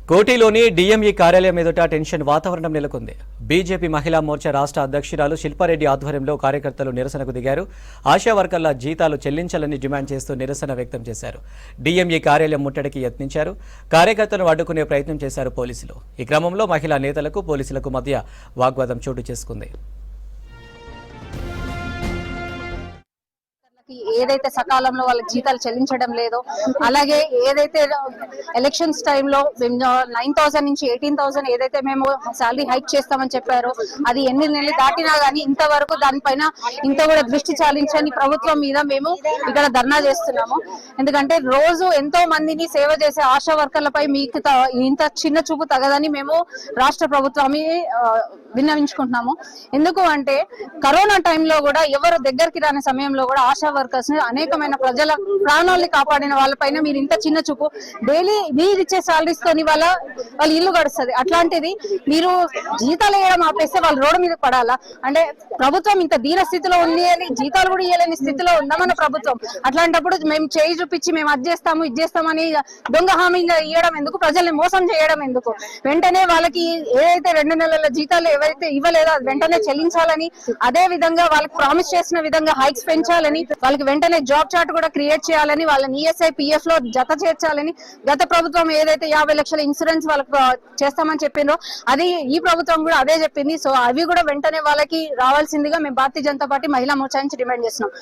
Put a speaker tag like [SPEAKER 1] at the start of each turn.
[SPEAKER 1] కోటిలోని DME కార్యాలయం ఎదుట tension వాతావరణం నెలకొంది. బీజేపీ మహిళా మోర్చా రాష్ట్ర అధ్యక్షురాలు శిల్పారెడ్డి ఆధ్వర్యంలో కార్యకర్తలు నిరసనకు దిగారు. ఆశా వర్కర్ల జీతాలు చెల్లించాలని డిమాండ్ చేస్తూ నిరసన వ్యక్తం చేశారు. డీఎంఈ కార్యాలయం ముట్టడికి యత్నించారు. కార్యకర్తలను అడ్డుకునే ప్రయత్నం చేశారు పోలీసులు. ఈ క్రమంలో మహిళా నేతలకు పోలీసులకు మధ్య వాగ్వాదం చోటు చేసుకుంది.
[SPEAKER 2] ఏదైతే సకాలంలో వాళ్ళకి జీతాలు చెల్లించడం లేదో, అలాగే ఏదైతే ఎలక్షన్స్ టైంలో 9,000 నుంచి 18,000 ఏదైతే మేము శాలరీ హైక్ చేస్తామని చెప్పారో అది ఎన్ని నెలలు దాటినా గానీ ఇంతవరకు దానిపైన ఇంత కూడా దృష్టి చాలించని ప్రభుత్వం మీద మేము ఇక్కడ ధర్నా చేస్తున్నాము. ఎందుకంటే రోజు ఎంతో మందిని సేవ చేసే ఆశా వర్కర్లపై మీకు ఇంత చిన్న చూపు తగదని మేము రాష్ట్ర ప్రభుత్వాన్ని విన్నవించుకుంటున్నాము. ఎందుకు అంటే కరోనా టైంలో కూడా ఎవరు దగ్గరికి రాని సమయంలో కూడా ఆశా వర్కర్స్ అనేకమైన ప్రజల ప్రాణాలని కాపాడిన వాళ్ళపైన మీరు ఇంత చిన్న చూపు. డైలీ మీరు ఇచ్చే సాలరీస్ తోని వాళ్ళ ఇల్లు గడుస్తుంది. అట్లాంటిది మీరు జీతాలు వేయడం ఆపేస్తే వాళ్ళు రోడ్డు మీద పడాలా అంటే ప్రభుత్వం ఇంత దీన స్థితిలో ఉంది అని జీతాలు కూడా ఇవ్వలేని స్థితిలో ఉందా మన ప్రభుత్వం? అట్లాంటప్పుడు మేము చేయి చూపించి మేము అది చేస్తాము ఇది చేస్తామని దొంగ హామీగా ఇవ్వడం ఎందుకు? ప్రజల్ని మోసం చేయడం ఎందుకు? వెంటనే వాళ్ళకి ఏదైతే 2 నెలల జీతాలు ఎవరైతే ఇవ్వలేదో అది వెంటనే చెల్లించాలని, అదే విధంగా వాళ్ళకి ప్రామిస్ చేసిన విధంగా హైక్స్ పెంచాలని, వాళ్ళకి వెంటనే జాబ్ చార్ట్ కూడా క్రియేట్ చేయాలని, వాళ్ళని ఈఎస్ఐ పిఎఫ్ లో జత చేర్చాలని. గత ప్రభుత్వం ఏదైతే 50 లక్షల ఇన్సూరెన్స్ వాళ్ళకి చేస్తామని చెప్పిందో అది ఈ ప్రభుత్వం కూడా అదే చెప్పింది. సో అవి కూడా వెంటనే వాళ్ళకి రావాల్సిందిగా మేము భారతీయ జనతా పార్టీ మహిళా మోర్చా నుంచి డిమాండ్ చేస్తున్నాం.